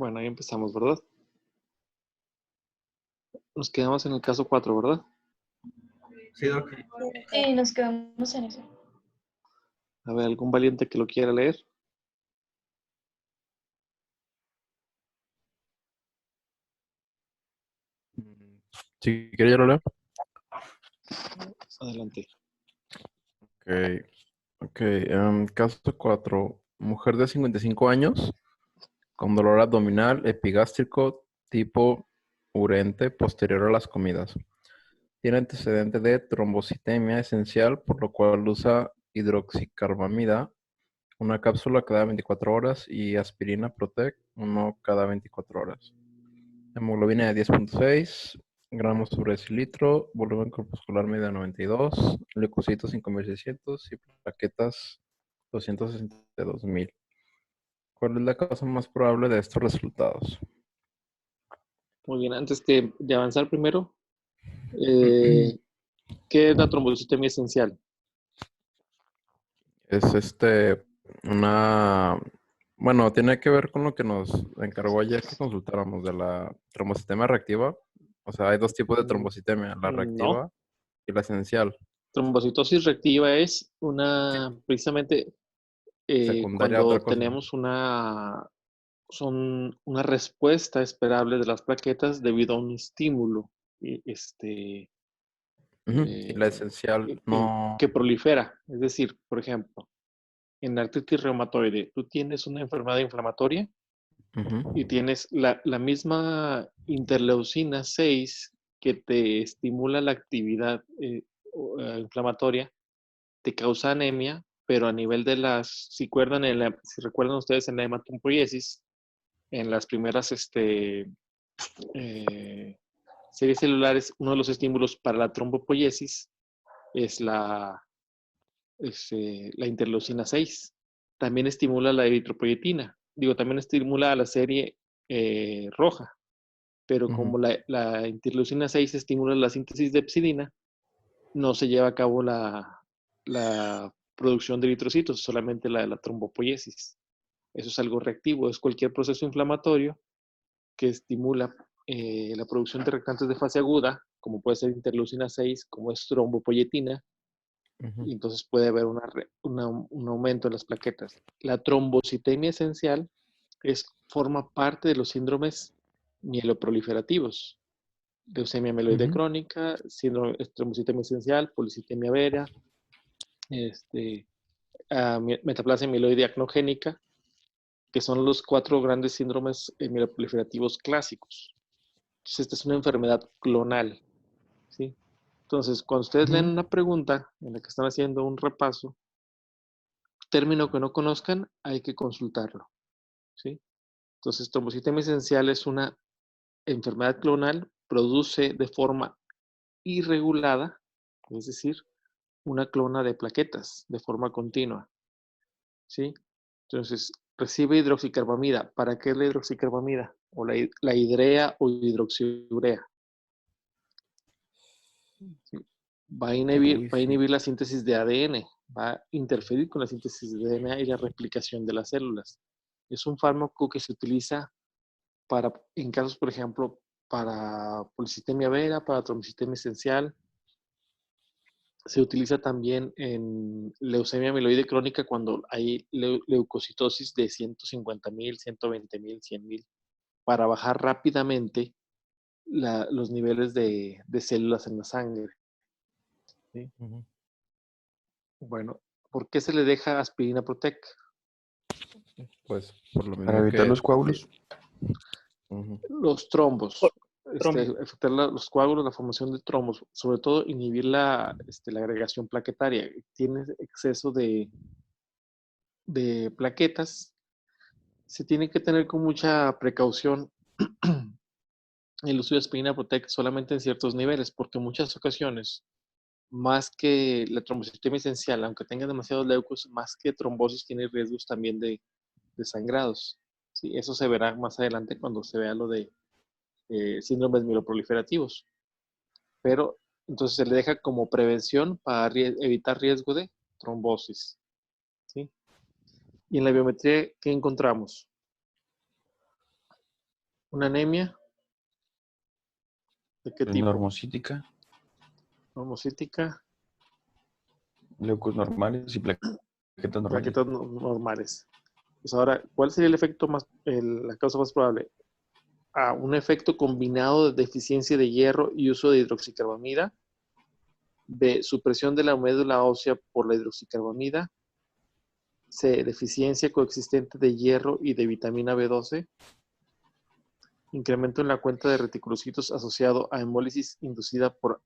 Bueno, ahí empezamos, ¿verdad? Nos quedamos en el caso 4, ¿verdad? Sí, Doc. Sí, nos quedamos en eso. A ver, ¿algún valiente que lo quiera leer? Si quieres, yo lo leo. Adelante. Ok. Caso 4. Mujer de 55 años con dolor abdominal epigástrico tipo urente posterior a las comidas. Tiene antecedente de trombocitemia esencial, por lo cual usa hidroxicarbamida, una cápsula cada 24 horas y aspirina Protec, uno cada 24 horas. Hemoglobina de 10.6 gramos sobre decilitro, volumen corpuscular medio de 92, leucocitos 5.600 y plaquetas 262.000. ¿Cuál es la causa más probable de estos resultados? Muy bien, antes de avanzar primero, ¿qué es la trombocitemia esencial? Es bueno, tiene que ver con lo que nos encargó ayer que consultáramos de la trombocitemia reactiva. O sea, hay dos tipos de trombocitemia, la No. reactiva y la esencial. Trombocitosis reactiva es precisamente Secundaria a otra cuando cosa. tenemos una respuesta esperable de las plaquetas debido a un estímulo Ujú. Y la esencial no. que prolifera. Es decir, por ejemplo, en la artritis reumatoide, tú tienes una enfermedad inflamatoria Ujú. y tienes la misma interleucina 6 que te estimula la actividad inflamatoria, te causa anemia, pero a nivel de si recuerdan ustedes en la hematopoiesis, en las primeras series celulares, uno de los estímulos para la trombopoiesis es la interleucina 6. También estimula la eritropoyetina. También estimula a la serie roja, pero como Ujú. la interleucina 6 estimula la síntesis de epsidina, no se lleva a cabo la producción de eritrocitos, solamente la de la trombopoiesis. Eso es algo reactivo, es cualquier proceso inflamatorio que estimula la producción de reactantes de fase aguda, como puede ser interleucina 6, como es trombopoyetina, Ujú. y entonces puede haber un aumento en las plaquetas. La trombocitemia esencial forma parte de los síndromes mieloproliferativos. Leucemia mieloide Ujú. crónica, síndrome trombocitemia esencial, policitemia vera, metaplasia mieloide acnogénica, que son los 4 grandes síndromes mieloproliferativos clásicos. Entonces, esta es una enfermedad clonal, ¿sí? Entonces, cuando ustedes leen Ujú. una pregunta en la que están haciendo un repaso, término que no conozcan, hay que consultarlo, ¿sí? Entonces, trombocitemia esencial es una enfermedad clonal, produce de forma irregulada, es decir, una clona de plaquetas de forma continua, ¿sí? Entonces, recibe hidroxicarbamida. ¿Para qué es la hidroxicarbamida? O la hidrea o hidroxiurea. ¿Sí? Va a Uy, sí. inhibir la síntesis de ADN, va a interferir con la síntesis de DNA y la replicación de las células. Es un fármaco que se utiliza en casos, por ejemplo, para policitemia vera, para trombocitemia esencial. Se utiliza también en leucemia mieloide crónica cuando hay leucocitosis de 150.000, 120.000, 100.000, para bajar rápidamente los niveles de células en la sangre, ¿sí? Ujú. Bueno, ¿por qué se le deja aspirina Protec? Pues por lo Para mismo evitar que. los coágulos. Ujú. Los trombos. Trombo. Afectar los coágulos, la formación de trombos, sobre todo inhibir la agregación plaquetaria. Tiene exceso de plaquetas. Se tiene que tener con mucha precaución el uso de aspirina Protec solamente en ciertos niveles, porque en muchas ocasiones, más que la trombocitemia esencial, aunque tenga demasiados leucos, más que trombosis, tiene riesgos también de sangrados. ¿Sí? Eso se verá más adelante cuando se vea lo de síndromes mieloproliferativos. Pero entonces se le deja como prevención para evitar riesgo de trombosis. ¿Sí? Y en la biometría, ¿qué encontramos? ¿Una anemia? ¿De qué tipo? Normocítica, Normocítica, leucos normales y plaquetas normales. plaquetas normales. Pues ahora, ¿cuál sería el efecto la causa más probable? Un efecto combinado de deficiencia de hierro y uso de hidroxicarbamida. B, supresión de la médula ósea por la hidroxicarbamida. C, deficiencia coexistente de hierro y de vitamina B12. Incremento en la cuenta de reticulocitos asociado a hemólisis inducida por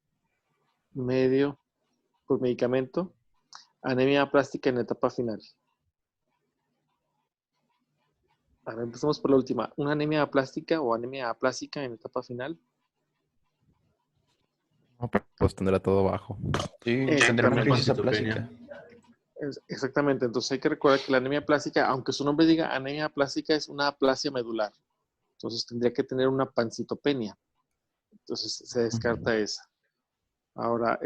medicamento. Anemia aplástica en etapa final. Ahora empezamos por la última. ¿Una anemia aplástica o anemia aplásica en etapa final? No, pues tendrá todo bajo. Sí, Exactamente. tendrá una crisis Pancitopenia. aplásica. Exactamente. Entonces hay que recordar que la anemia plástica, aunque su nombre diga anemia plástica, es una aplasia medular. Entonces tendría que tener una pancitopenia. Entonces se descarta esa. Ahora,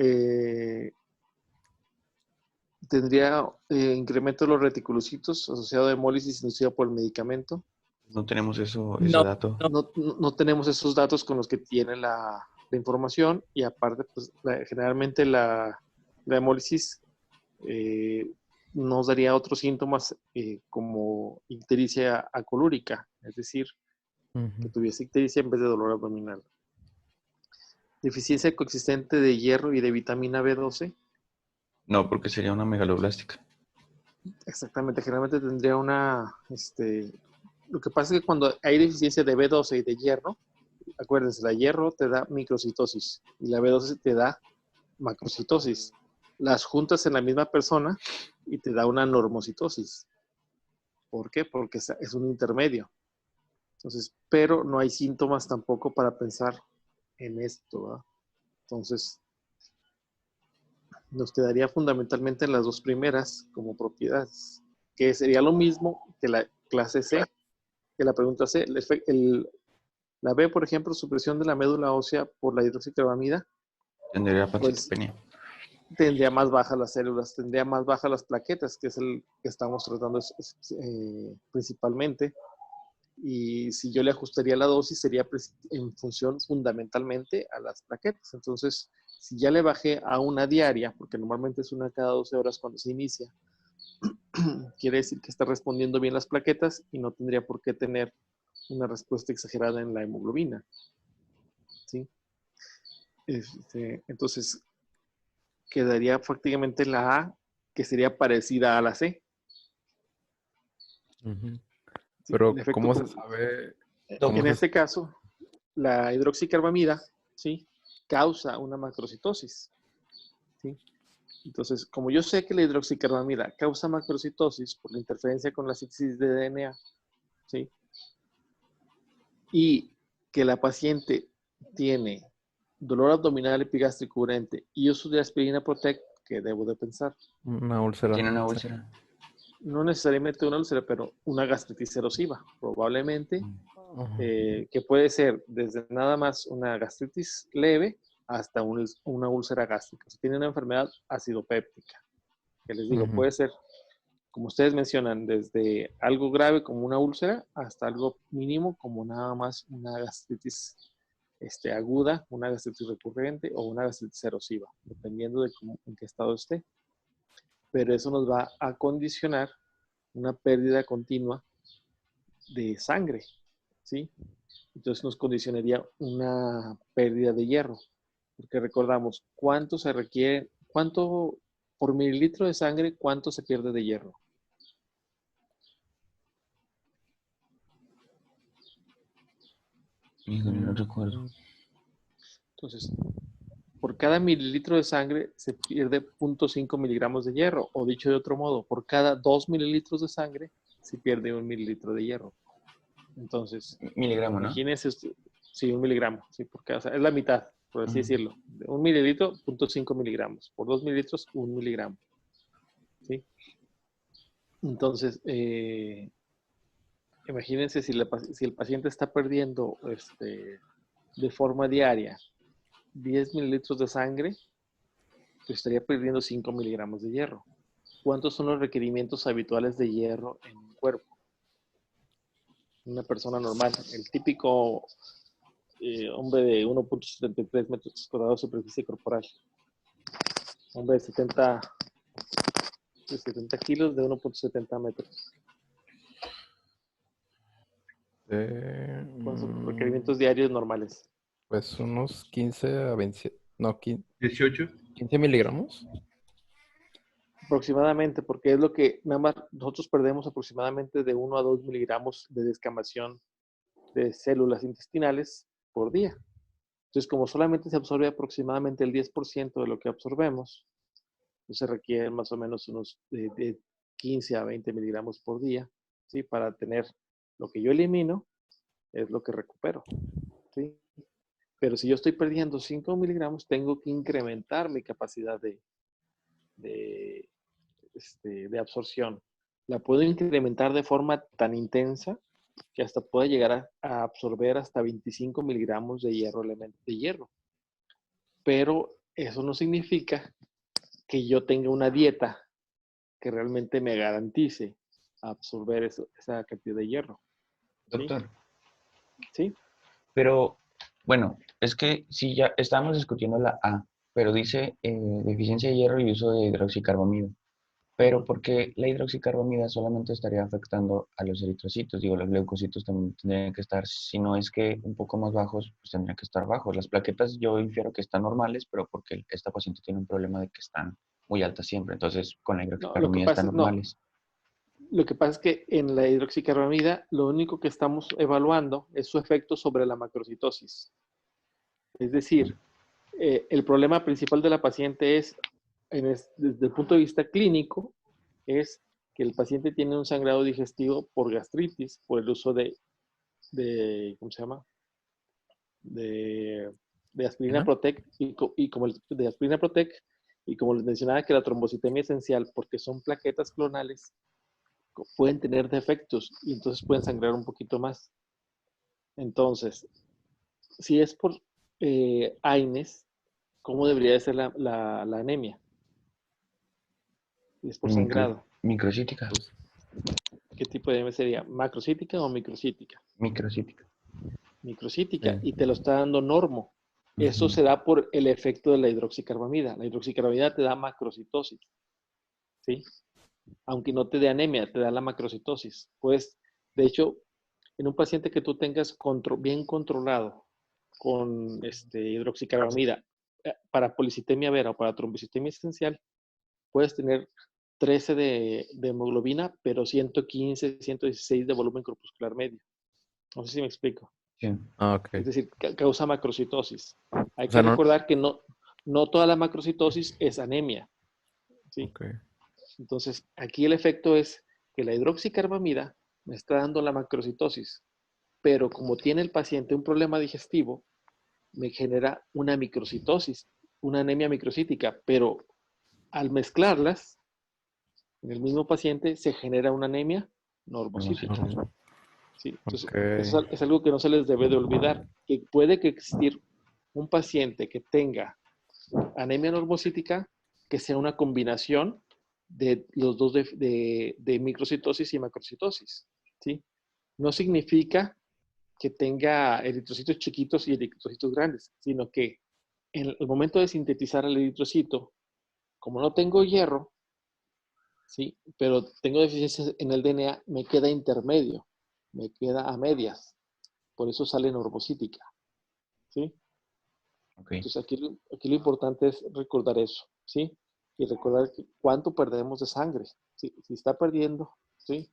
tendría incremento de los reticulocitos asociado a hemólisis inducida por el medicamento. No tenemos ese No, dato. No tenemos esos datos con los que tiene la información y aparte, pues generalmente la hemólisis nos daría otros síntomas como ictericia acolúrica, es decir, que tuviese ictericia en vez de dolor abdominal. Deficiencia coexistente de hierro y de vitamina B12. No, porque sería una megaloblástica. Exactamente, generalmente tendría lo que pasa es que cuando hay deficiencia de B12 y de hierro, acuérdense, la hierro te da microcitosis y la B12 te da macrocitosis. Las juntas en la misma persona y te da una normocitosis. ¿Por qué? Porque es un intermedio. Entonces, pero no hay síntomas tampoco para pensar en esto, ¿verdad? Entonces, nos quedaría fundamentalmente en las dos primeras como propiedades, que sería lo mismo que la clase C, que la pregunta C. La B, por ejemplo, supresión de la médula ósea por la hidroxicarbamida, Tendría pues pancitopenia. tendría más bajas las células, tendría más bajas las plaquetas, que es el que estamos tratando principalmente. Y si yo le ajustaría la dosis, sería en función fundamentalmente a las plaquetas. Entonces, si ya le bajé a una diaria, porque normalmente es una cada 12 horas cuando se inicia, quiere decir que está respondiendo bien las plaquetas y no tendría por qué tener una respuesta exagerada en la hemoglobina. ¿Sí? Entonces, quedaría prácticamente la A, que sería parecida a la C. ¿Sí? Pero, El efecto ¿cómo se sabe? En este caso, la hidroxicarbamida, ¿sí?, causa una macrocitosis. ¿Sí? Entonces, como yo sé que la hidroxicarbamida causa macrocitosis por la interferencia con la síntesis de DNA, ¿sí?, y que la paciente tiene dolor abdominal epigástrico urente y uso de aspirina Protect, ¿qué debo de pensar? Una úlcera. Tiene una úlcera. No necesariamente una úlcera, pero una gastritis erosiva, probablemente, que puede ser desde nada más una gastritis leve hasta una úlcera gástrica. Si tiene una enfermedad acidopéptica, que les digo, puede ser, como ustedes mencionan, desde algo grave como una úlcera hasta algo mínimo como nada más una gastritis aguda, una gastritis recurrente o una gastritis erosiva, dependiendo de en qué estado esté. Pero eso nos va a condicionar una pérdida continua de sangre, ¿sí? Entonces nos condicionaría una pérdida de hierro, porque recordamos cuánto se requiere, cuánto por mililitro de sangre, cuánto se pierde de hierro. No recuerdo. Entonces, por cada mililitro de sangre se pierde 0.5 miligramos de hierro, o dicho de otro modo, por cada 2 mililitros de sangre se pierde 1 mililitro de hierro. Entonces, Miligramo, ¿no? imagínense usted, sí, 1 miligramo, sí, porque o sea, es la mitad, por así decirlo. De 1 mililitro, 0.5 miligramos. Por 2 mililitros, 1 miligramo. ¿Sí? Entonces, imagínense si el paciente está perdiendo de forma diaria 10 mililitros de sangre, pues estaría perdiendo 5 miligramos de hierro. ¿Cuántos son los requerimientos habituales de hierro en un cuerpo? Una persona normal, el típico hombre de 1.73 metros cuadrados de superficie corporal. Hombre de 70 kilos de 1.70 metros. Con sus requerimientos diarios normales. Pues unos 15 a 27, no, 18. 15 miligramos. Aproximadamente, porque es lo que nada más nosotros perdemos aproximadamente de 1 a 2 miligramos de descamación de células intestinales por día. Entonces, como solamente se absorbe aproximadamente el 10% de lo que absorbemos, pues se requieren más o menos unos de 15 a 20 miligramos por día, ¿sí? Para tener lo que yo elimino, es lo que recupero, ¿sí? Pero si yo estoy perdiendo 5 miligramos, tengo que incrementar mi capacidad de absorción. La puedo incrementar de forma tan intensa que hasta puede llegar a absorber hasta 25 miligramos de hierro, elemento de hierro. Pero eso no significa que yo tenga una dieta que realmente me garantice absorber esa cantidad de hierro. Doctor, ¿Sí? pero bueno, es que sí, ya estábamos discutiendo la A, pero dice deficiencia de hierro y uso de hidroxicarbamida. Pero porque la hidroxicarbamida solamente estaría afectando a los eritrocitos, digo, los leucocitos también tendrían que estar, si no es que un poco más bajos, pues tendrían que estar bajos. Las plaquetas yo infiero que están normales, pero porque esta paciente tiene un problema de que están muy altas siempre, entonces con la No, hidroxicarbamida están normales. Lo que pasa es que en la hidroxicarbamida lo único que estamos evaluando es su efecto sobre la macrocitosis. Es decir, el problema principal de la paciente es, desde el punto de vista clínico, es que el paciente tiene un sangrado digestivo por gastritis, por el uso de ¿cómo se llama? De aspirina Protec y como de aspirina Protec, y como les mencionaba que la trombocitemia esencial, porque son plaquetas clonales, pueden tener defectos y entonces pueden sangrar un poquito más. Entonces, si es por AINES, ¿cómo debería de ser la anemia? Si es por sangrado. Microcítica. ¿Qué tipo de anemia sería? ¿Macrocítica o microcítica? Microcítica. Microcítica, Sí. y te lo está dando normo. Eso se da por el efecto de la hidroxicarbamida. La hidroxicarbamida te da macrocitosis, ¿sí? Aunque no te dé anemia, te da la macrocitosis. Pues, de hecho, en un paciente que tú tengas bien controlado con hidroxicarbamida para policitemia vera o para trombocitemia esencial, puedes tener 13 de hemoglobina, pero 115, 116 de volumen corpuscular medio. No sé si me explico. Sí. Ah, ok. Es decir, causa macrocitosis. Hay O sea, que recordar que no toda la macrocitosis es anemia, ¿sí? Okay. Entonces, aquí el efecto es que la hidroxicarbamida me está dando la macrocitosis, pero como tiene el paciente un problema digestivo, me genera una microcitosis, una anemia microcítica, pero al mezclarlas en el mismo paciente se genera una anemia normocítica. ¿Sí? Entonces, eso es algo que no se les debe de olvidar, que puede que existir un paciente que tenga anemia normocítica que sea una combinación de los dos de microcitosis y macrocitosis, ¿sí? No significa que tenga eritrocitos chiquitos y eritrocitos grandes, sino que en el momento de sintetizar el eritrocito, como no tengo hierro, ¿sí? Pero tengo deficiencias en el DNA, me queda intermedio, me queda a medias. Por eso sale normocítica, ¿sí? Okay. Entonces aquí lo importante es recordar eso, ¿sí? Y recordar cuánto perdemos de sangre. ¿Sí? Si está perdiendo, ¿sí?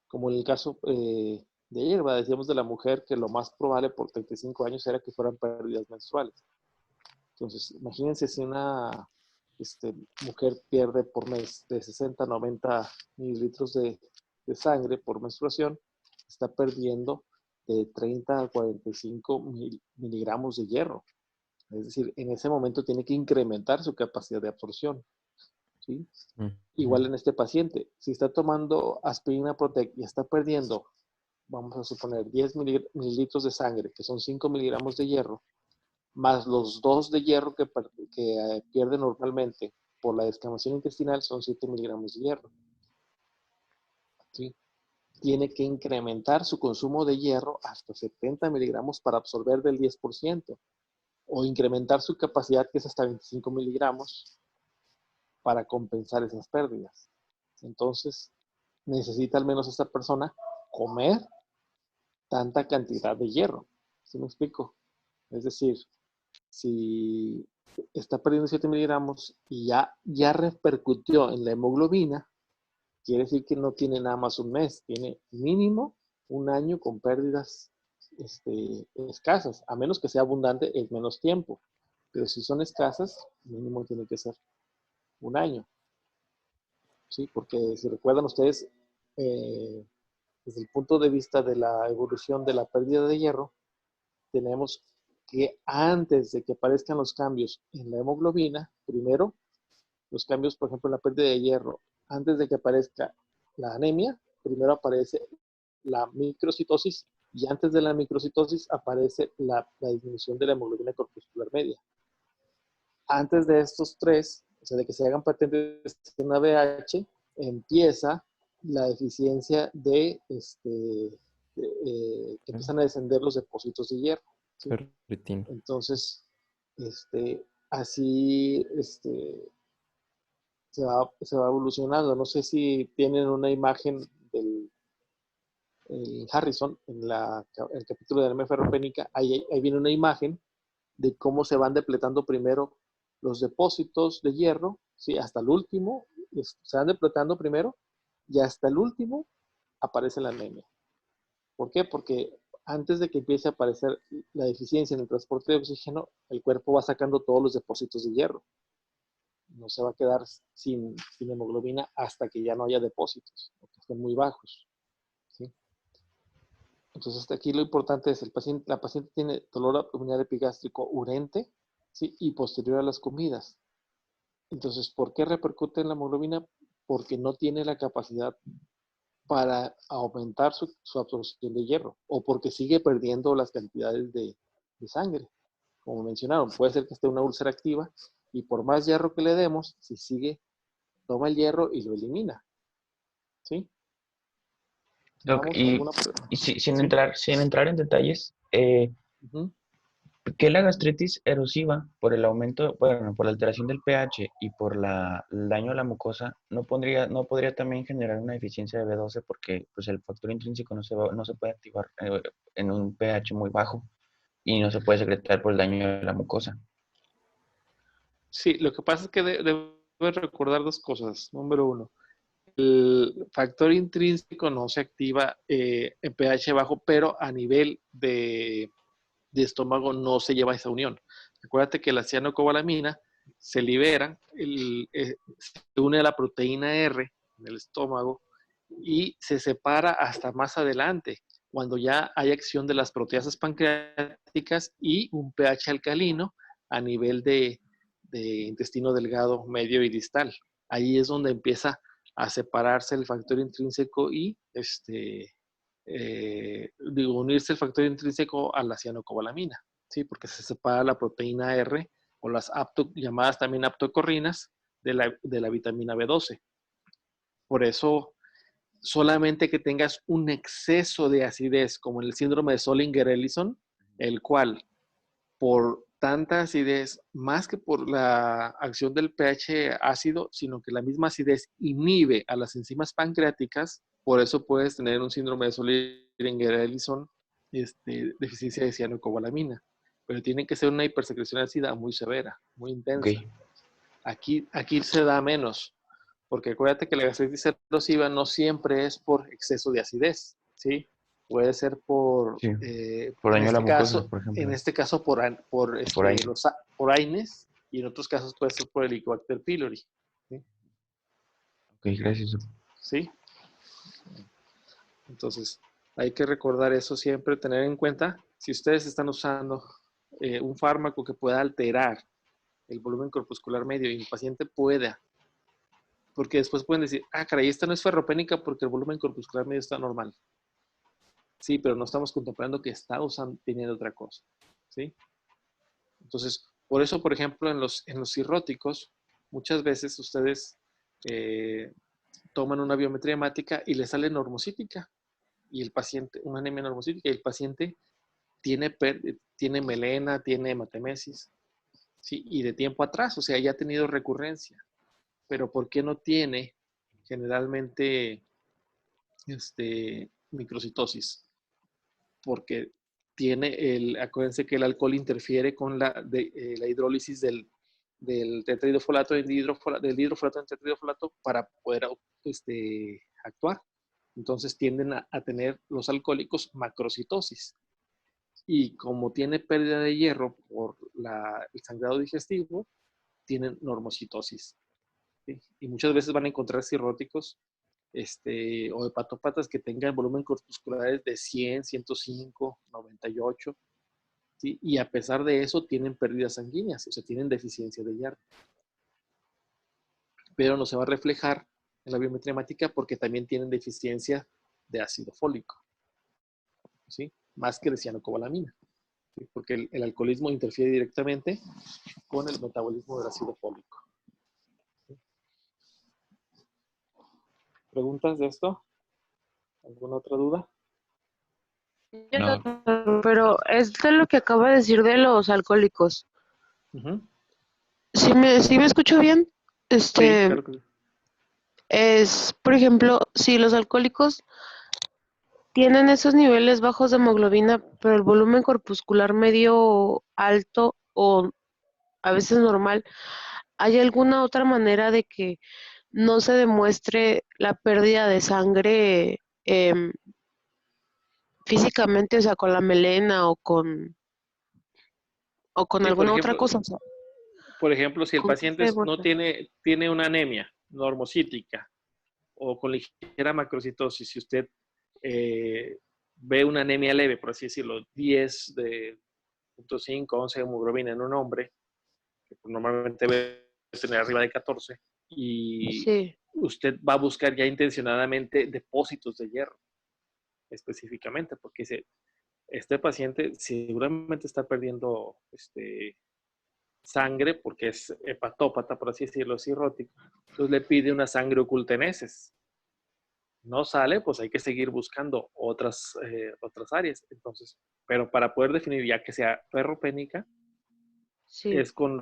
Como en el caso de ayer, decíamos de la mujer que lo más probable por 35 años era que fueran pérdidas menstruales. Entonces, imagínense si una mujer pierde por mes de 60 a 90 mililitros de sangre por menstruación, está perdiendo de 30 a 45 miligramos de hierro. Es decir, en ese momento tiene que incrementar su capacidad de absorción, ¿sí? Igual en este paciente, si está tomando aspirina Protec y está perdiendo, vamos a suponer, 10 mililitros de sangre, que son 5 miligramos de hierro, más los 2 de hierro que pierde normalmente por la descamación intestinal, son 7 miligramos de hierro, ¿sí? tiene que incrementar su consumo de hierro hasta 70 miligramos para absorber del 10%, o incrementar su capacidad, que es hasta 25 miligramos, para compensar esas pérdidas. Entonces, necesita al menos esta persona comer tanta cantidad de hierro. ¿Sí me explico? Es decir, si está perdiendo 7 miligramos y ya repercutió en la hemoglobina, quiere decir que no tiene nada más un mes, tiene mínimo un año con pérdidas escasas, a menos que sea abundante en menos tiempo. Pero si son escasas, mínimo tiene que ser un año. ¿Sí? Porque si recuerdan ustedes, desde el punto de vista de la evolución de la pérdida de hierro, tenemos que antes de que aparezcan los cambios en la hemoglobina, primero, los cambios, por ejemplo, en la pérdida de hierro, antes de que aparezca la anemia, primero aparece la microcitosis y antes de la microcitosis aparece la disminución de la hemoglobina corpuscular media. Antes de estos tres, o sea, de que se hagan patentes en ABH, empieza la deficiencia que empiezan a descender los depósitos de hierro. ¿Sí? Ferritina. Entonces, así se va evolucionando. No sé si tienen una imagen del Harrison, en el capítulo de anemia ferropénica, ahí viene una imagen de cómo se van depletando primero los depósitos de hierro, ¿sí? Hasta el último, se van depletando primero y hasta el último aparece la anemia. ¿Por qué? Porque antes de que empiece a aparecer la deficiencia en el transporte de oxígeno, el cuerpo va sacando todos los depósitos de hierro. No se va a quedar sin hemoglobina hasta que ya no haya depósitos, porque estén muy bajos. ¿Sí? Entonces, hasta aquí lo importante es, la paciente tiene dolor abdominal epigástrico urente, ¿sí? Y posterior a las comidas. Entonces, ¿por qué repercute en la hemoglobina? Porque no tiene la capacidad para aumentar su absorción de hierro, o porque sigue perdiendo las cantidades de sangre. Como mencionaron, puede ser que esté una úlcera activa y por más hierro que le demos, si sigue, toma el hierro y lo elimina. ¿Sí? Doc, y sin ¿Sí? entrar en detalles, Uh-huh. ¿qué la gastritis erosiva por el aumento, bueno, por la alteración del pH y por el daño a la mucosa, no podría también generar una deficiencia de B12 porque pues, el factor intrínseco no se puede activar en un pH muy bajo y no se puede secretar por el daño a la mucosa? Sí, lo que pasa es que debes recordar dos cosas. Número uno, el factor intrínseco no se activa en pH bajo, pero a nivel de estómago no se lleva esa unión. Acuérdate que la cianocobalamina se libera, se une a la proteína R en el estómago y se separa hasta más adelante, cuando ya hay acción de las proteasas pancreáticas y un pH alcalino a nivel de intestino delgado, medio y distal. Ahí es donde empieza a separarse el factor intrínseco y unirse el factor intrínseco a la cianocobalamina, ¿sí? Porque se separa la proteína R o las llamadas también aptocorrinas de la vitamina B12. Por eso, solamente que tengas un exceso de acidez, como el síndrome de Zollinger-Ellison, el cual, por tanta acidez, más que por la acción del pH ácido, sino que la misma acidez inhibe a las enzimas pancreáticas, por eso puedes tener un síndrome de Zollinger-Ellison, deficiencia de cianocobalamina. Pero tiene que ser una hipersecreción ácida muy severa, muy intensa. Okay. Aquí se da menos, porque acuérdate que la gastritis erosiva no siempre es por exceso de acidez, ¿sí? Puede ser por, Sí, por daño a la mucosa, por en ejemplo. este caso por AINES, y en otros casos puede ser por Helicobacter pylori. ¿Sí? Ok, gracias. ¿Sí? Entonces, hay que recordar eso siempre, tener en cuenta, si ustedes están usando un fármaco que pueda alterar el volumen corpuscular medio y el paciente pueda, porque después pueden decir, caray, esta no es ferropénica porque el volumen corpuscular medio está normal. Sí, pero no estamos contemplando que está teniendo otra cosa. ¿Sí? Entonces, por eso, por ejemplo, en los cirróticos, muchas veces ustedes toman una biometría hemática y les sale normocítica. y el paciente, una anemia normocítica, y el paciente tiene melena, tiene hematemesis, ¿sí? Y de tiempo atrás, o sea, ya ha tenido recurrencia. Pero ¿por qué no tiene generalmente microcitosis? Porque acuérdense que el alcohol interfiere con la hidrólisis del tetrahidrofolato, del hidrofolato en tetrahidrofolato para poder actuar. Entonces tienden a tener los alcohólicos macrocitosis. Y como tiene pérdida de hierro por el sangrado digestivo, tienen normocitosis. ¿Sí? Y muchas veces van a encontrar cirróticos o hepatópatas que tengan volumen corpusculares de 100, 105, 98. ¿Sí? Y a pesar de eso tienen pérdidas sanguíneas, o sea, tienen deficiencia de hierro. Pero no se va a reflejar en la biometría hemática porque también tienen deficiencia de ácido fólico, ¿sí? Más que de cianocobalamina, ¿sí? Porque el alcoholismo interfiere directamente con el metabolismo del ácido fólico. ¿Sí? ¿Preguntas de esto? ¿Alguna otra duda? No, Pero es de lo que acaba de decir de los alcohólicos. Uh-huh. ¿Sí me escucho bien? Sí, claro que sí. Es, por ejemplo, si los alcohólicos tienen esos niveles bajos de hemoglobina, pero el volumen corpuscular medio alto o a veces normal, ¿hay alguna otra manera de que no se demuestre la pérdida de sangre físicamente, o sea, con la melena o con Sí, alguna otra cosa? O sea, por ejemplo, si el ¿con qué paciente se no demuestra? tiene una anemia normocítica o con ligera macrocitosis, si usted ve una anemia leve, por así decirlo, 10 de 0.5, 11 de hemoglobina en un hombre, que normalmente debe tener arriba de 14, y Sí. usted va a buscar ya intencionadamente depósitos de hierro, específicamente, porque este paciente seguramente está perdiendo sangre porque es hepatópata, por así decirlo, cirrótico. Entonces le pide una sangre oculta en heces. No sale, pues hay que seguir buscando otras áreas. Entonces, pero para poder definir ya que sea ferropénica, Sí. es con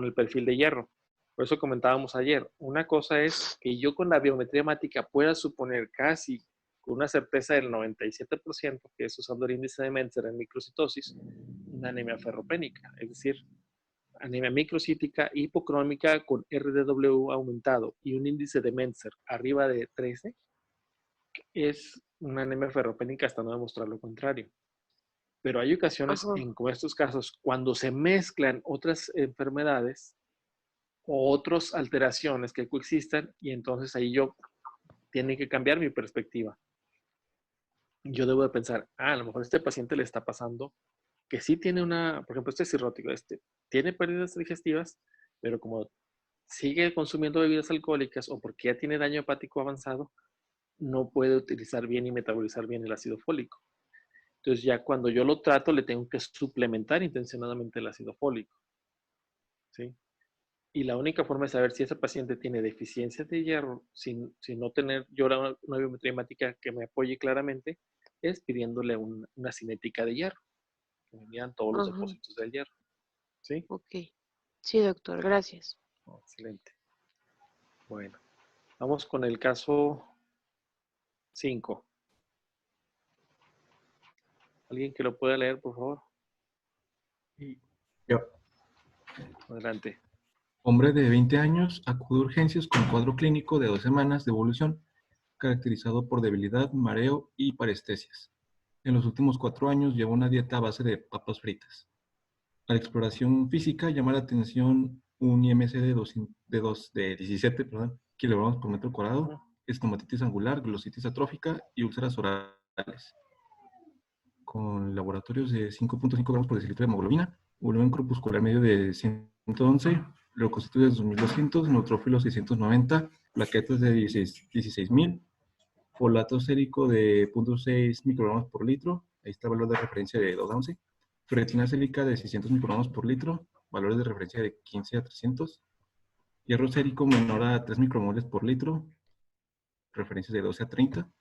el perfil de hierro. Por eso comentábamos ayer. Una cosa es que yo con la biometría hemática pueda suponer casi con una certeza del 97%, que es usando el índice de Mentzer en microcitosis, una anemia ferropénica. Es decir, anemia microcítica hipocrómica con RDW aumentado y un índice de Mentzer arriba de 13, es una anemia ferropénica hasta no demostrar lo contrario. Pero hay ocasiones, Ajá. como estos casos, cuando se mezclan otras enfermedades o otras alteraciones que coexistan, y entonces ahí tiene que cambiar mi perspectiva. Yo debo de pensar, a lo mejor a este paciente le está pasando que sí tiene por ejemplo, este cirrótico, tiene pérdidas digestivas, pero como sigue consumiendo bebidas alcohólicas o porque ya tiene daño hepático avanzado, no puede utilizar bien y metabolizar bien el ácido fólico. Entonces ya cuando yo lo trato, le tengo que suplementar intencionadamente el ácido fólico, ¿sí? Y la única forma de saber si ese paciente tiene deficiencia de hierro, sin no tener yo una biometría hemática que me apoye claramente, es pidiéndole una cinética de hierro, que me midan todos los Ajá. depósitos del hierro, ¿sí? Ok. Sí, doctor, gracias. Oh, excelente. Bueno, vamos con el caso 5. ¿Alguien que lo pueda leer, por favor? Yo. Adelante. Hombre de 20 años acude a urgencias con cuadro clínico de 2 semanas de evolución, caracterizado por debilidad, mareo y parestesias. En los últimos 4 años lleva una dieta a base de papas fritas. A la exploración física llama la atención un IMC de 17 kilogramos por metro cuadrado, estomatitis angular, glositis atrófica y úlceras orales. Con laboratorios de 5.5 gramos por decilitro de hemoglobina, volumen corpuscular medio de 111, leucocitos de 2200, neutrófilos 690, plaquetas de 16.000, folato sérico de 0.6 microgramos por litro, ahí está el valor de referencia de 2 a 11, ferritina sérica de 600 microgramos por litro, valores de referencia de 15 a 300, hierro sérico menor a 3 micromoles por litro, referencias de 12 a 30,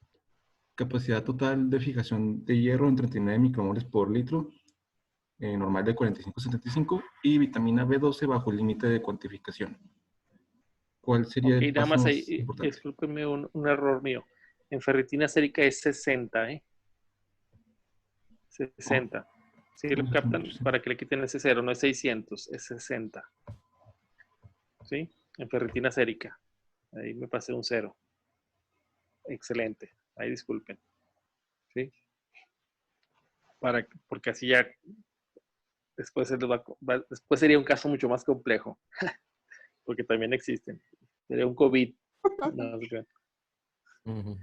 capacidad total de fijación de hierro en 39 micromoles por litro, normal de 45-75, y vitamina B12 bajo el límite de cuantificación. ¿Cuál sería Ok, el nada paso más más ahí, importante? discúlpeme un error mío. En ferritina sérica es 60, ¿eh? 60. ¿Sí lo captan? Para que le quiten ese 0, no es 600, es 60. ¿Sí? En ferritina sérica. Ahí me pasé un 0. Excelente. Ahí disculpen. ¿Sí? Porque así ya después, después sería un caso mucho más complejo. Porque también existen. Sería un COVID. No, Ujú.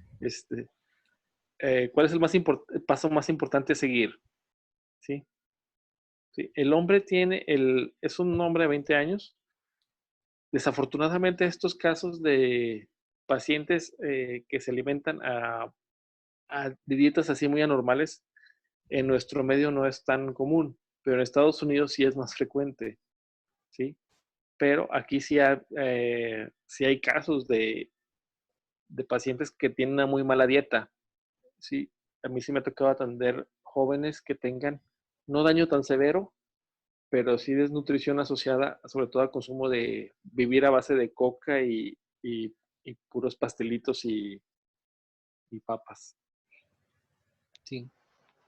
¿Cuál es el paso más importante a seguir? ¿Sí? ¿Sí? El hombre es un hombre de 20 años. Desafortunadamente, estos casos de pacientes que se alimentan de dietas así muy anormales, en nuestro medio no es tan común, pero en Estados Unidos sí es más frecuente, ¿sí? Pero aquí sí hay casos de pacientes que tienen una muy mala dieta, ¿sí? A mí sí me ha tocado atender jóvenes que tengan no daño tan severo, pero sí desnutrición asociada sobre todo al consumo de vivir a base de coca y puros pastelitos y papas. Sí.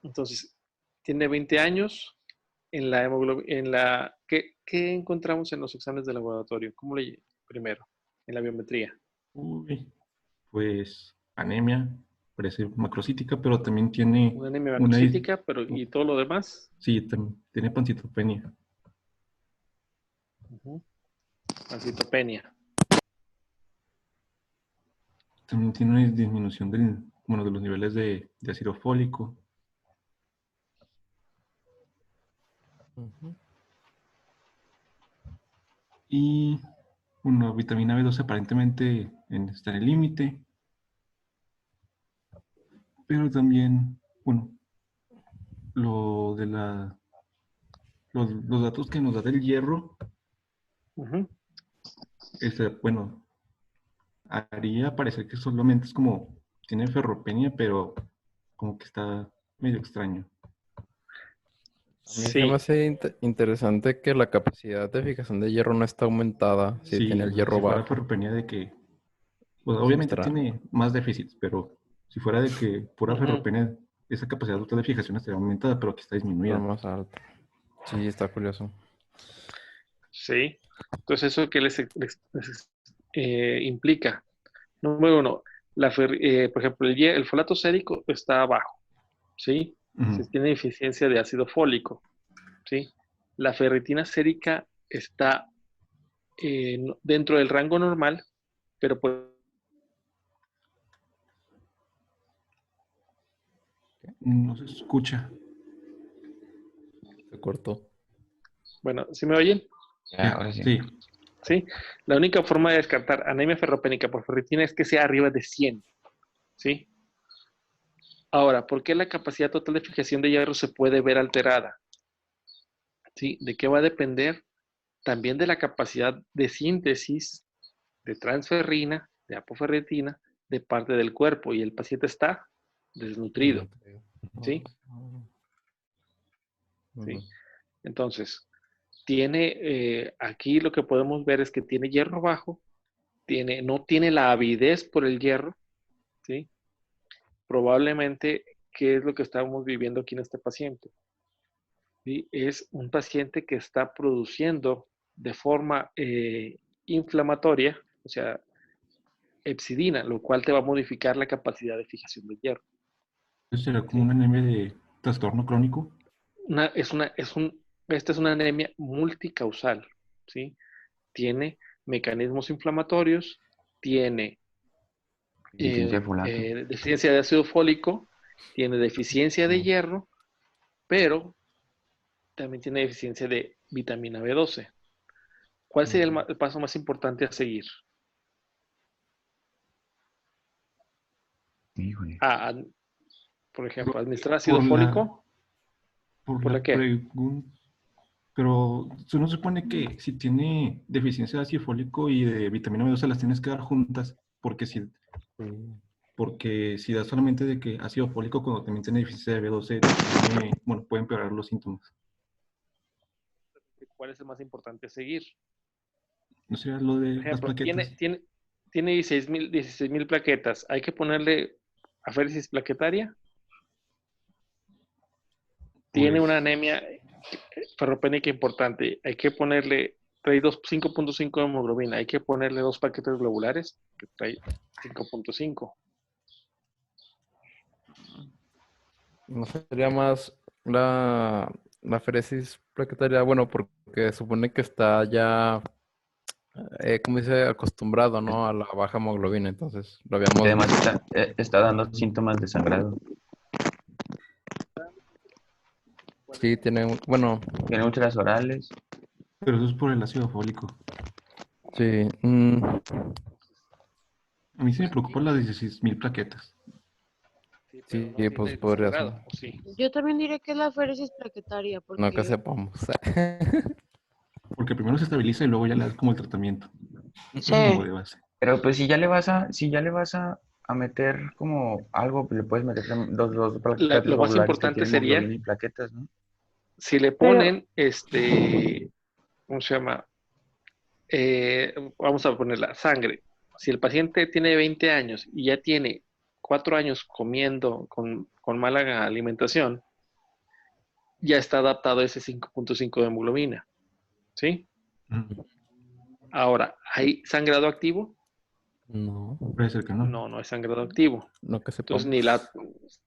Entonces, tiene 20 años. ¿Qué encontramos en los exámenes de laboratorio? Primero, en la biometría. Uy, pues anemia, parece macrocítica, pero también tiene Una anemia una... macrocítica, ¿y todo lo demás? Sí, tiene pancitopenia. Pancitopenia. También tiene una disminución de los niveles de ácido fólico. Ujú. Y bueno, vitamina B12 aparentemente está en el límite. Pero también, bueno, lo de los datos que nos da del hierro, Ujú. bueno, haría parecer que solamente es como, tiene ferropenia, pero como que está medio extraño. A mí se me Sí, hace interesante que la capacidad de fijación de hierro no está aumentada si tiene Sí, el o sea, hierro si fuera bajo. ferropenia de que, pues Es obviamente extraño. tiene más déficits, pero si fuera de que pura ujú, ferropenia, esa capacidad total de fijación estaría aumentada, pero aquí está Pero disminuida. más alto. Sí, está curioso. sí. Entonces, ¿eso qué implica? Número uno, por ejemplo, el folato sérico está bajo, ¿sí? Ujú. Se tiene deficiencia de ácido fólico, ¿sí? La ferritina sérica está dentro del rango normal, pero No se escucha. Se cortó. bueno, ¿sí me oyen? Ya, ahora sí. Sí. ¿Sí? La única forma de descartar anemia ferropénica por ferritina es que sea arriba de 100, ¿sí? Ahora, ¿por qué la capacidad total de fijación de hierro se puede ver alterada? ¿Sí? ¿De qué va a depender? También de la capacidad de síntesis de transferrina, de apoferritina, de parte del cuerpo y el paciente está desnutrido, ¿sí? ¿Sí? Ujú. Entonces, aquí lo que podemos ver es que tiene hierro bajo, no tiene la avidez por el hierro, ¿sí? Probablemente, ¿qué es lo que estamos viviendo aquí en este paciente? ¿Sí? Es un paciente que está produciendo de forma inflamatoria, o sea, hepsidina, lo cual te va a modificar la capacidad de fijación del hierro. Entonces será como ¿Sí? una anemia de trastorno crónico. Esta es una anemia multicausal, ¿sí? Tiene mecanismos inflamatorios, tiene Deficiencia de folato. deficiencia de ácido fólico, tiene deficiencia de hierro, pero también tiene deficiencia de vitamina B12. ¿Cuál sería el paso más importante a seguir? Híjole. Por Pero, ejemplo, administrar ácido por la, fólico. por ¿Por la la qué? pregunta, pero ¿no se supone que si tiene deficiencia de ácido fólico y de vitamina B12 las tienes que dar juntas? Porque si, Sí. porque si da solamente de que ácido fólico cuando también tiene deficiencia de B12, bueno, puede empeorar los síntomas. ¿Cuál es el más importante seguir? ¿No sería lo de Por las ejemplo, plaquetas? tiene 16,000 plaquetas. ¿Hay que ponerle aféresis plaquetaria? Tiene una Pues, anemia ferropénica importante. Hay que ponerle, trae 5.5 de hemoglobina. Hay que ponerle 2 paquetes globulares, que trae 5.5. ¿No sería más la aféresis plaquetaria? Bueno, porque supone que está ya, como dice, acostumbrado, ¿no? A la baja hemoglobina. Entonces, lo Y habíamos además visto. está dando síntomas de sangrado. Sí, bueno, Tiene úlceras orales. pero eso es por el ácido fólico. sí. A mí sí me Pues preocupan las 16,000 plaquetas. sí, pero Sí, no pues tiene podría ser. sangrado, ¿o sí? Yo también diría que es la aféresis plaquetaria, No que porque sepamos. Porque primero se estabiliza y luego ya le das como el tratamiento. sí, Como de base. Pero pues si ya le vas a meter como algo, le puedes meter dos plaquetas Lo más globulares que importante tienen sería, hemoglobina y plaquetas, ¿no? si le pero ponen, ¿cómo se llama? Vamos a poner la sangre. Si el paciente tiene 20 años y ya tiene 4 años comiendo con mala alimentación, ya está adaptado a ese 5.5 de hemoglobina, ¿sí? Ujú. Ahora, ¿hay sangrado activo? No, Puede ser que no. No, no hay sangrado activo. no que Entonces, sepamos.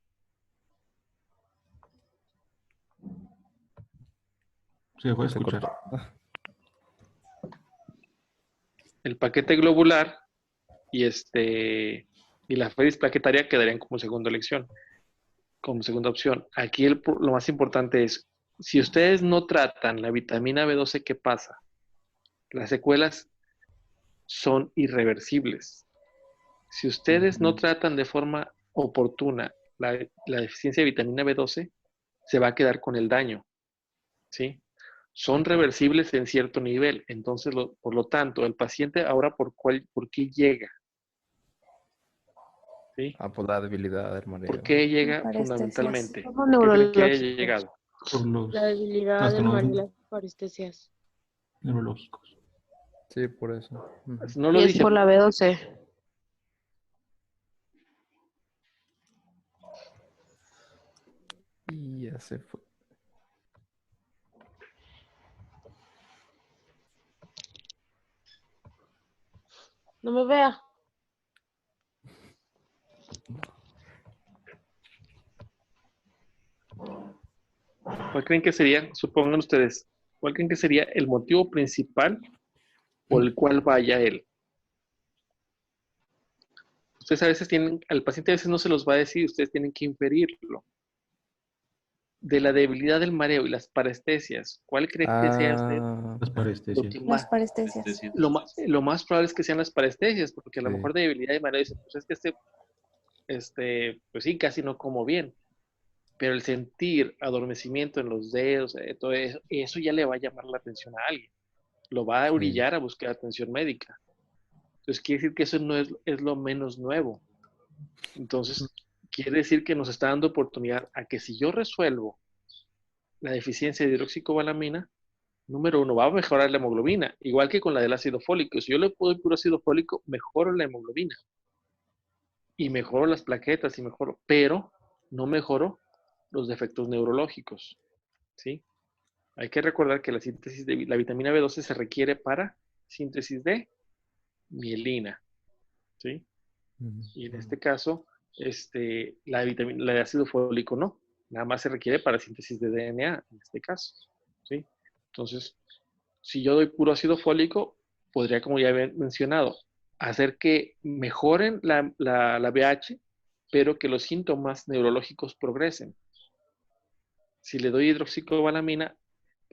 Se dejó de Se escuchar. cortó. el paquete globular y la aféresis plaquetaria quedarían como segunda elección, como segunda opción. Aquí lo más importante es, si ustedes no tratan la vitamina B12, ¿qué pasa? Las secuelas son irreversibles. Si ustedes no tratan de forma oportuna la deficiencia de vitamina B12, se va a quedar con el daño, ¿sí? Son reversibles en cierto nivel. Entonces, por lo tanto, el paciente ahora, ¿por qué llega? ¿Sí? Ah, pues la debilidad del ¿Por mareo. qué llega Parestesias. fundamentalmente? como ¿Por qué creen que haya neurológicos, llegado? Por los la debilidad del mar y trastornos las parestesias. neurológicos. Sí, por eso. Ujú. No lo Y es dice. por la B12. Y ya se fue. No me vea. ¿Cuál creen que sería, supongan ustedes, cuál creen que sería el motivo principal por el cual vaya él? Ustedes a veces al paciente a veces no se los va a decir, ustedes tienen que inferirlo. De la debilidad del mareo y las parestesias, ¿cuál cree que sea usted Ah, Las lo parestesias. que Las más? parestesias. Lo más probable es que sean las parestesias, porque a lo sí. mejor de debilidad y mareo dicen, pues es que pues sí, casi no como bien. Pero el sentir adormecimiento en los dedos, todo eso ya le va a llamar la atención a alguien. Lo va a Sí. orillar a buscar atención médica. Entonces, quiere decir que eso no es lo menos nuevo. Entonces, quiere decir que nos está dando oportunidad a que si yo resuelvo la deficiencia de hidroxicobalamina, número uno, va a mejorar la hemoglobina, igual que con la del ácido fólico. Si yo le puedo puro ácido fólico, mejoro la hemoglobina y mejoro las plaquetas y mejoro, pero no mejoro los defectos neurológicos, ¿sí? Hay que recordar que la síntesis de la vitamina B12 se requiere para síntesis de mielina, ¿sí? Ujú. Y en este caso, la de ácido fólico no, nada más se requiere para síntesis de DNA, en este caso, ¿sí? Entonces, si yo doy puro ácido fólico, podría, como ya había mencionado, hacer que mejoren la BH, pero que los síntomas neurológicos progresen. Si le doy hidroxicobalamina,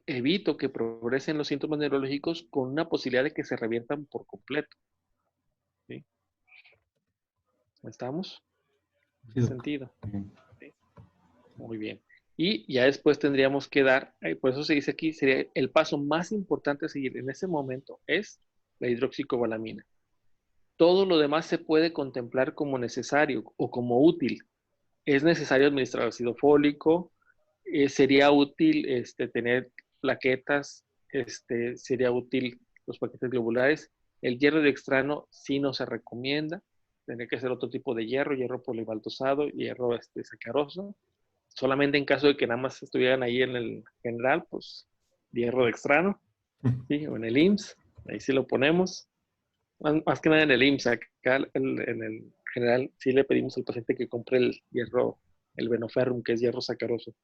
evito que progresen los síntomas neurológicos con una posibilidad de que se reviertan por completo. ¿Sí? ¿Estamos? En Sí, ese doc. sentido. ¿Sí? Muy bien. Y ya después tendríamos que dar, por eso se dice aquí, sería el paso más importante a seguir en ese momento es la hidroxicobalamina. todo lo demás se puede contemplar como necesario o como útil. Es necesario administrar ácido fólico, sería útil tener plaquetas, sería útil los paquetes globulares. El hierro de extrano sí no se recomienda, tendría que ser otro tipo de hierro, hierro polibaltosado, hierro sacaroso. Solamente en caso de que nada más estuvieran ahí en el general, pues hierro de extrano, ¿sí? O en el IMSS, ahí sí lo ponemos. Más que nada en el IMSS, acá en el general sí le pedimos al paciente que compre el hierro, el venoferrum, que es hierro sacaroso.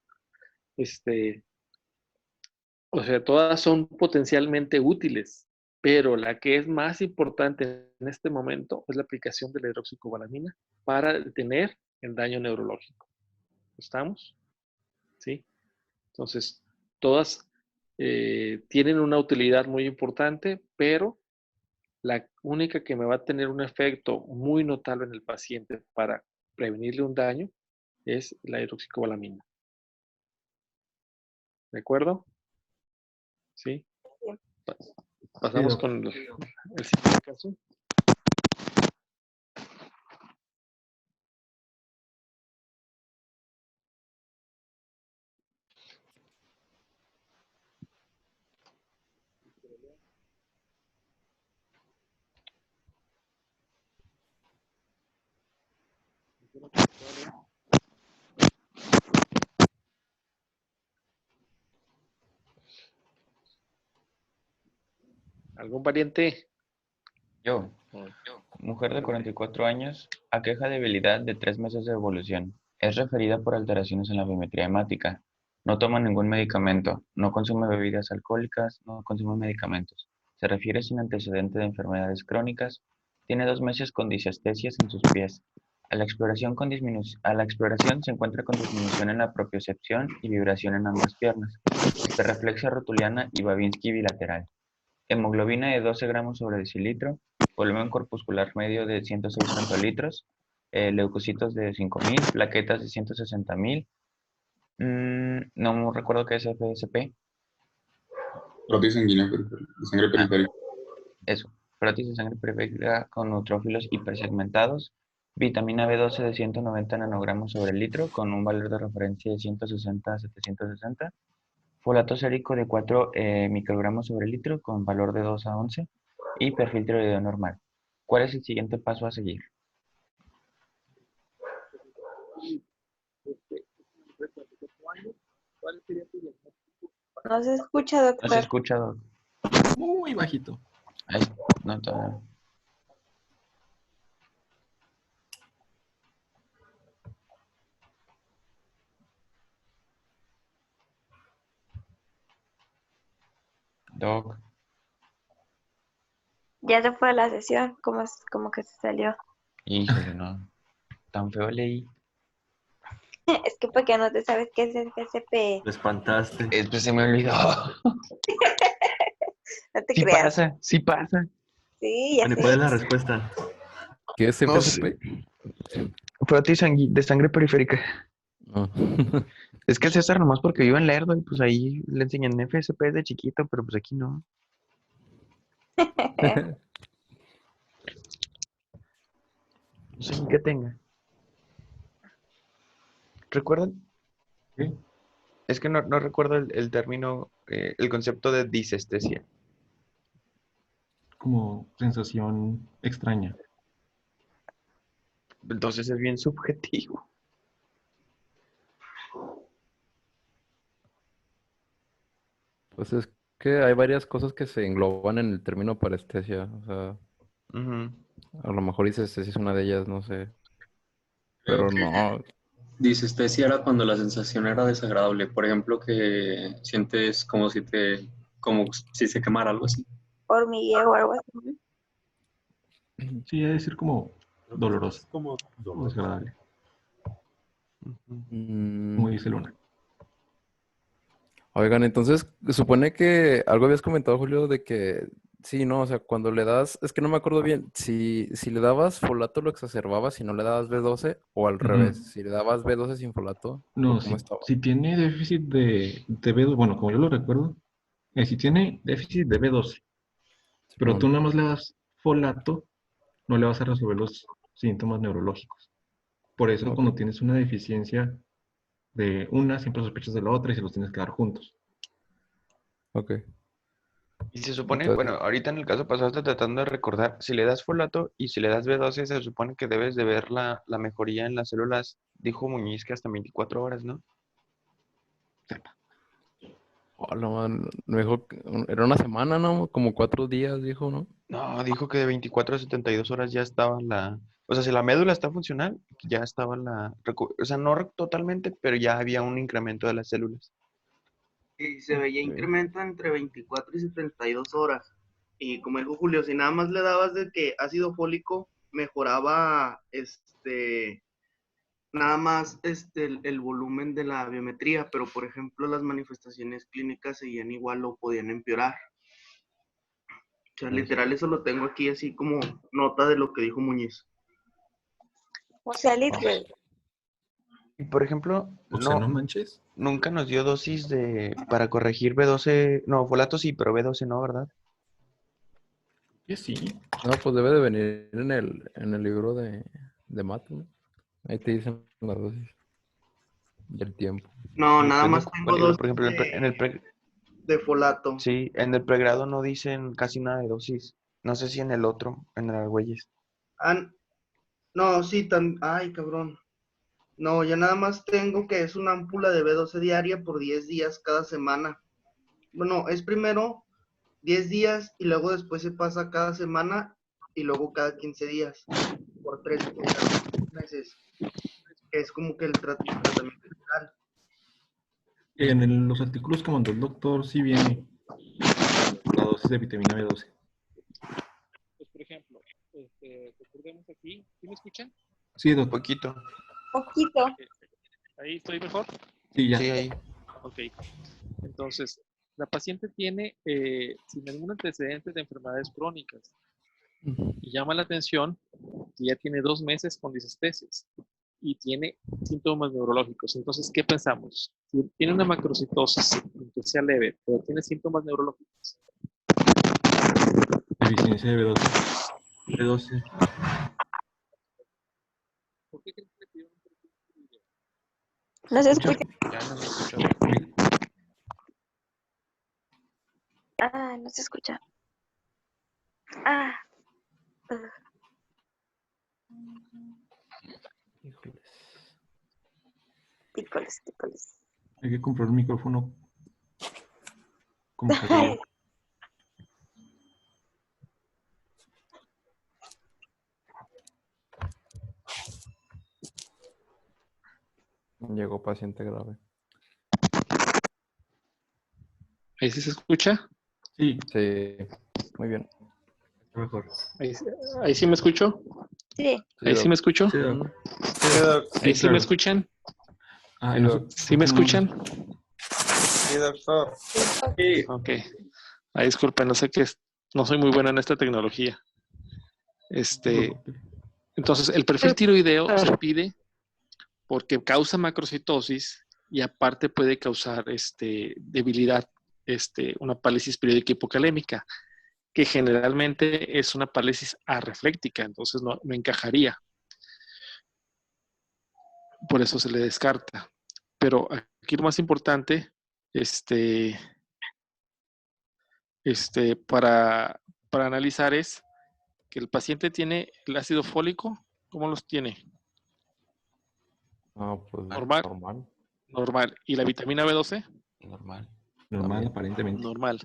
O sea, todas son potencialmente útiles, pero la que es más importante en este momento es la aplicación de la hidroxicobalamina para detener el daño neurológico. ¿Estamos? ¿Sí? Entonces, todas tienen una utilidad muy importante, pero la única que me va a tener un efecto muy notable en el paciente para prevenirle un daño es la hidroxicobalamina. ¿De acuerdo? ¿Sí? Pasamos con el siguiente caso. ¿Algún pariente? Yo, mujer de 44 años, aqueja debilidad de 3 meses de evolución. Es referida por alteraciones en la biometría hemática. No toma ningún medicamento, no consume bebidas alcohólicas, no consume medicamentos. Se refiere sin antecedente de enfermedades crónicas. Tiene 2 meses con disestesias en sus pies. A la exploración se encuentra con disminución en la propiocepción y vibración en ambas piernas. Hiperreflexia rotuliana y Babinski bilateral. Hemoglobina de 12 gramos sobre decilitro, volumen corpuscular medio de 106 femtolitros, leucocitos de 5.000, plaquetas de 160.000. No recuerdo qué es FSP. Prótesis sanguínea de sangre periférica. Eso, prótesis de sangre periférica con neutrófilos hipersegmentados, vitamina B12 de 190 nanogramos sobre litro con un valor de referencia de 160 a 760, folato sérico de 4 microgramos sobre litro con valor de 2 a 11 y perfil tiroideo normal. ¿Cuál es el siguiente paso a seguir? No se escucha, No se doctor. escucha, Doc. Muy bajito. Ay, no, todavía. Doc, Ya se fue a la sesión, como que se salió. híjole, no. Tan feo leí. Es que porque no te sabes qué es el GCP. Me espantaste. Pues se me olvidó. No te Sí creas. pasa, sí pasa. Sí, ya Bueno, ¿y sé. cuál es la respuesta? ¿Qué es No FSP? Prótesis de sangre periférica. No. Es que César nomás porque vive en Lerdo y pues ahí le enseñan FSP de chiquito, pero pues aquí no. No sé ni qué tenga. ¿Recuerdan? ¿Sí? Es que no recuerdo el término, el concepto de disestesia. Como sensación extraña. Entonces es bien subjetivo. Pues es que hay varias cosas que se engloban en el término parestesia. O sea, Ujú. a lo mejor disestesia es una de ellas, no sé. Creo Pero que no. disestesia era cuando la sensación era desagradable. Por ejemplo, que sientes como si se quemara algo así. Hormigueo o algo así. Sí, debe decir como doloroso. Es como O desagradable. Ujú. Como dice Luna. Oigan, entonces, supone que algo habías comentado, Julio, de que sí, ¿no? O sea, cuando le das, es que no me acuerdo bien, si le dabas folato lo exacerbabas, si no le dabas B12, o al Ujú. revés, si le dabas B12 sin folato, ¿o No, cómo estaba? si tiene déficit de B12, bueno, como yo lo recuerdo, si tiene déficit de B12, pero tú Simón. nada más le das folato, no le vas a resolver los síntomas neurológicos. Por eso Ok. cuando tienes una deficiencia de una, siempre sospechas de la otra y se los tienes que dar juntos. Ok. Y se supone, Entonces, bueno, ahorita en el caso pasado estoy tratando de recordar, si le das folato y si le das B12, se supone que debes de ver la mejoría en las células, dijo Muñiz que hasta 24 horas, ¿no? hola, man, me dijo que era una semana, ¿no? Como 4 días, dijo, ¿no? No, dijo que de 24 a 72 horas ya estaba o sea, si la médula está funcional, ya estaba o sea, no totalmente, pero ya había un incremento de las células. Y se veía Ok. incremento entre 24 y 72 horas. Y como dijo Julio, si nada más le dabas de que ácido fólico, mejoraba nada más el volumen de la biometría, pero por ejemplo las manifestaciones clínicas seguían igual o podían empeorar. O sea, literal eso lo tengo aquí así como nota de lo que dijo Muñiz. O sea, literal. Y por ejemplo, O sea, no manches. nunca nos dio dosis para corregir B12, no, folato sí, pero B12 no, ¿verdad? Que sí. No, pues debe de venir en el libro de Mato, ¿no? Ahí te dicen las dosis y el tiempo. No, nada Depende más cuál tengo libro, dos por ejemplo, de folato. sí, en el pregrado no dicen casi nada de dosis. No sé si en el otro, en el Argüelles. Ah, no, sí, ay, cabrón. No, ya nada más tengo que es una ámpula de B12 diaria por 10 días cada semana. Bueno, es primero 10 días y luego después se pasa cada semana y luego cada 15 días por 3 meses, que es como que el tratamiento general. En los artículos que mandó el doctor sí viene la dosis de vitamina B12. Pues, por ejemplo, recordemos aquí, ¿sí me escuchan? Sí, Un doctor. poquito. Poquito. Ahí estoy mejor. Sí, ya. Sí, ahí. Ok. Entonces, la paciente tiene sin ningún antecedente de enfermedades crónicas y llama la atención que ya tiene 2 meses con disestesis y tiene síntomas neurológicos. Entonces, ¿qué pensamos? Si tiene una macrocitosis, aunque sea leve, pero tiene síntomas neurológicos, Deficiencia de B12. B12. ¿por qué creen que le pidieron un perfil tiroideo? No se ¿Escucha? escucha. Ya no se escuchó. Ah, no se escucha. Ah. Híjoles. Tícoles, tícoles. Hay que comprar un micrófono como que Llegó paciente grave. ¿Ahí sí se escucha? sí, Sí, muy bien. está mejor. ¿Ahí sí me escucho? Sí. Sí, ¿Ahí sí me escucho? Sí, Mm, doctor. Sí, doctor. ¿Ahí Sí, sí me claro. escuchan? Ah, Sí, no, doc. ¿Sí me escuchan? Sí, doctor. Sí. Ok. Ay, disculpen, no sé qué es. No soy muy buena en esta tecnología. No se preocupe. Entonces, el perfil tiroideo se pide porque causa macrocitosis y aparte puede causar debilidad, una parálisis periódica hipocalémica, que generalmente es una parálisis arrefléctica, entonces no encajaría. Por eso se le descarta. Pero aquí lo más importante, para analizar es que el paciente tiene el ácido fólico, ¿cómo los tiene? No, pues Normal. normal. Normal. ¿Y la vitamina B12? Normal. Normal, También. aparentemente. Normal.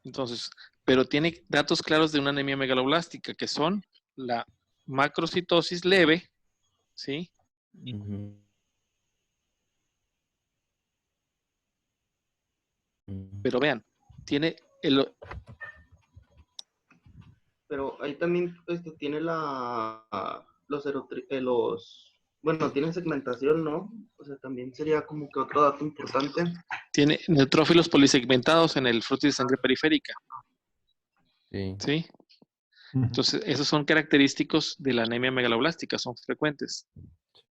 Entonces, pero tiene datos claros de una anemia megaloblástica, que son la macrocitosis leve, ¿sí? Ujú. Ujú. Pero vean, tiene Pero ahí también tiene bueno, tiene segmentación, ¿no? O sea, también sería como que otro dato importante. tiene neutrófilos polisegmentados en el flujo de sangre periférica, Sí. ¿sí? Ujú. Entonces, esos son característicos de la anemia megaloblástica, son frecuentes.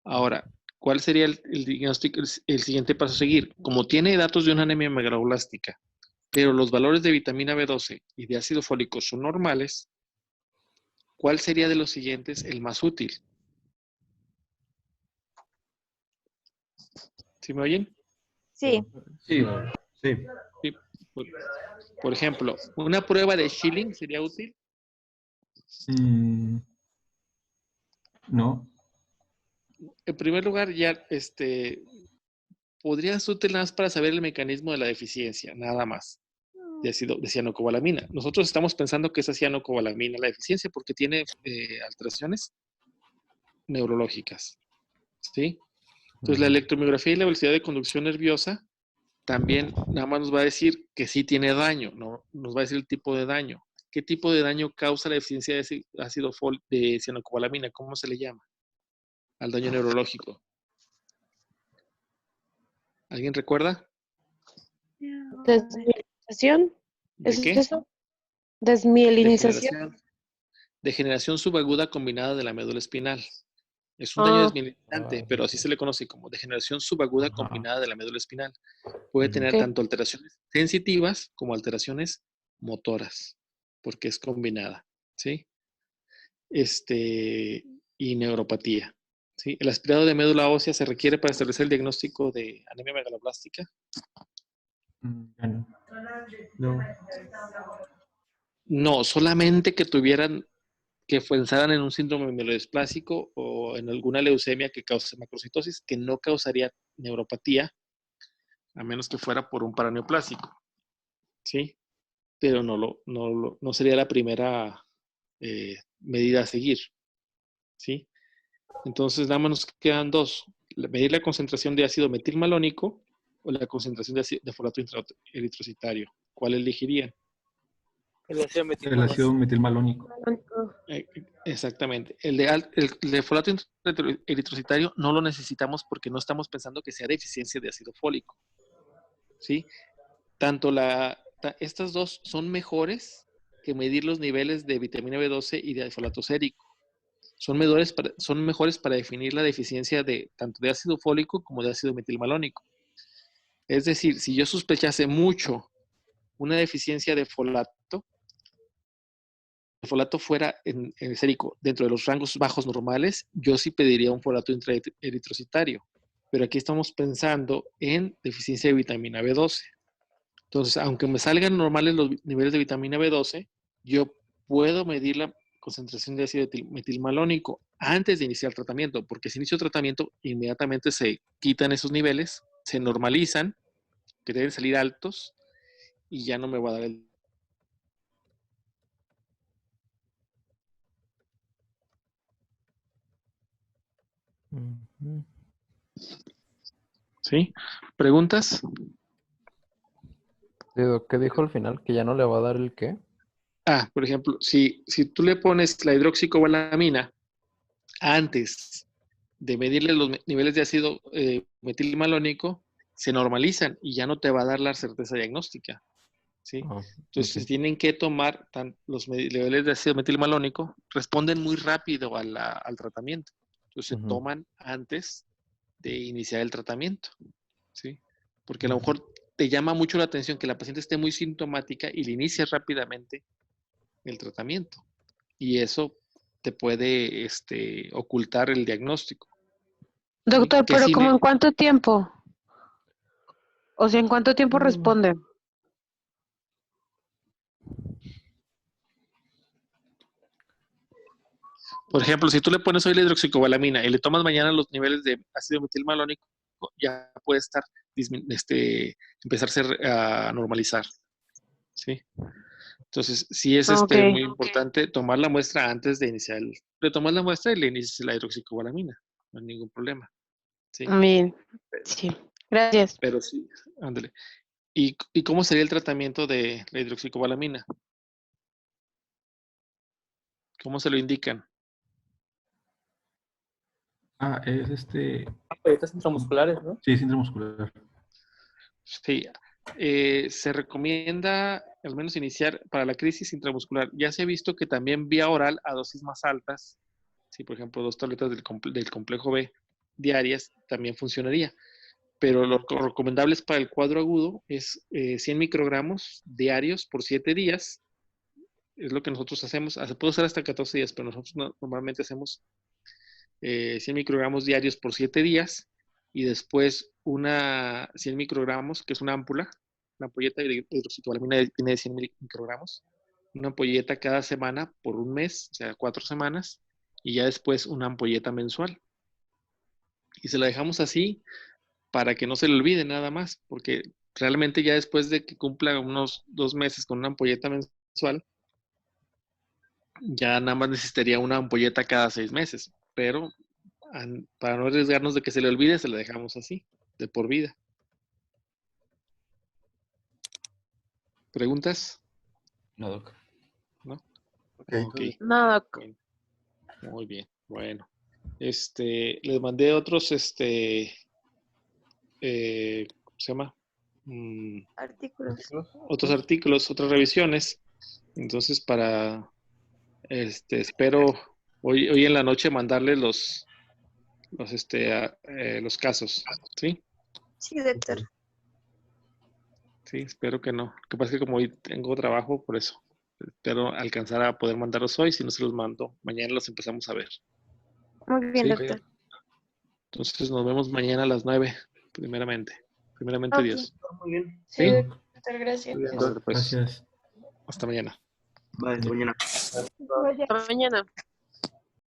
Ahora, ¿cuál sería el diagnóstico, el siguiente paso a seguir? Como tiene datos de una anemia megaloblástica, pero los valores de vitamina B12 y de ácido fólico son normales, ¿cuál sería de los siguientes el más útil? ¿Sí me oyen? Sí. Sí, sí. Sí. Por ejemplo, una prueba de Schilling sería útil. No. En primer lugar, ya podría ser útil nada más para saber el mecanismo de la deficiencia, nada más, de cianocobalamina. Nosotros estamos pensando que es cianocobalamina la deficiencia porque tiene alteraciones neurológicas, ¿sí? Entonces, la electromiografía y la velocidad de conducción nerviosa también nada más nos va a decir que sí tiene daño, no nos va a decir el tipo de daño. ¿Qué tipo de daño causa la deficiencia de ácido de cianocobalamina? ¿Cómo se le llama? Al daño neurológico. ¿Alguien recuerda? Desmielinización. ¿De ¿Es qué? eso? Desmielinización. Degeneración subaguda combinada de la médula espinal. Es un daño desmielinizante, pero así se le conoce como degeneración subaguda combinada de la médula espinal. Puede tener Ok. tanto alteraciones sensitivas como alteraciones motoras, porque es combinada, ¿sí? Y neuropatía, ¿sí? El aspirado de médula ósea se requiere para establecer el diagnóstico de anemia megaloblástica. Ya no. No. No, solamente que tuvieran, que pensaran en un síndrome mielodisplásico o en alguna leucemia que cause macrocitosis, que no causaría neuropatía, a menos que fuera por un paraneoplásico, ¿sí? Pero no sería la primera medida a seguir, ¿sí? Entonces, nada más nos quedan dos. Medir la concentración de ácido metilmalónico o la concentración de folato eritrocitario. ¿Cuál elegirían? El ácido El ácido metilmalónico. Exactamente. El de folato eritrocitario no lo necesitamos porque no estamos pensando que sea deficiencia de ácido fólico, ¿sí? Tanto estas dos son mejores que medir los niveles de vitamina B12 y de folato sérico. Son mejores para definir la deficiencia tanto de ácido fólico como de ácido metilmalónico. Es decir, si yo sospechase mucho una deficiencia de folato, el folato fuera en sérico dentro de los rangos bajos normales, yo sí pediría un folato intraeritrocitario. Pero aquí estamos pensando en deficiencia de vitamina B12. Entonces, aunque me salgan normales los niveles de vitamina B12, yo puedo medir la concentración de ácido metilmalónico antes de iniciar el tratamiento, porque si inicio el tratamiento, inmediatamente se quitan esos niveles, se normalizan, que deben salir altos, y ya no me va a dar el... ¿Sí? ¿Preguntas? ¿Qué dijo al final? ¿Que ya no le va a dar el qué? Por ejemplo, si tú le pones la hidroxicobalamina antes de medirle los niveles de ácido metilmalónico, se normalizan y ya no te va a dar la certeza diagnóstica, ¿sí? Entonces, se tienen que tomar los niveles de ácido metilmalónico, responden muy rápido al tratamiento. Entonces, se toman antes de iniciar el tratamiento, ¿sí? Porque a lo mejor te llama mucho la atención que la paciente esté muy sintomática y le inicies rápidamente el tratamiento. Y eso te puede ocultar el diagnóstico. Doctor, Que pero si ¿como en cuánto tiempo? O sea, ¿en cuánto tiempo responde? Por ejemplo, si tú le pones hoy la hidroxicobalamina y le tomas mañana los niveles de ácido metilmalónico, ya puede estar empezarse a normalizar, ¿sí? Entonces, sí es muy importante tomar la muestra antes de iniciar le tomas la muestra y le inicias la hidroxicobalamina, no hay ningún problema, ¿sí? Bien, sí, gracias. Pero sí, ándale. ¿Y cómo sería el tratamiento de la hidroxicobalamina? ¿Cómo se lo indican? Es Ampolletas intramusculares, ¿no? Sí, es intramuscular. Sí. Se recomienda al menos iniciar para la crisis intramuscular. Ya se ha visto que también vía oral a dosis más altas, si por ejemplo 2 tabletas del complejo B diarias, también funcionaría. Pero lo recomendable para el cuadro agudo es 100 microgramos diarios por 7 días, es lo que nosotros hacemos. Puede ser hasta 14 días, pero nosotros normalmente hacemos 100 microgramos diarios por 7 días y después 100 microgramos, que es una ámpula, una ampolleta de hidroxitobalamina viene de 100 microgramos, una ampolleta cada semana por un mes, o sea, 4 semanas, y ya después una ampolleta mensual. Y se la dejamos así para que no se le olvide nada más, porque realmente ya después de que cumpla unos 2 meses con una ampolleta mensual, ya nada más necesitaría una ampolleta cada 6 meses, pero para no arriesgarnos de que se le olvide, se la dejamos así, de por vida. ¿Preguntas? No, Doc. ¿No? Ok. Ok. Nada. Bueno, muy bien. Bueno. Les mandé otros, ¿cómo se llama? Artículos. Otros artículos, otras revisiones. Entonces, espero hoy en la noche mandarles los casos, ¿sí? Sí, doctor. Sí, espero que no. Lo que pasa es que como hoy tengo trabajo, por eso. Espero alcanzar a poder mandarlos hoy. Si no se los mando, mañana los empezamos a ver. Muy bien, Sí. doctor. Entonces nos vemos mañana a las 9, primeramente. Primeramente Ok. Dios. Muy bien. Sí, ¿Sí? doctor, gracias. Muy bien, Ándale, Doc. pues. Gracias. Hasta mañana. Vale, hasta mañana. Hasta mañana.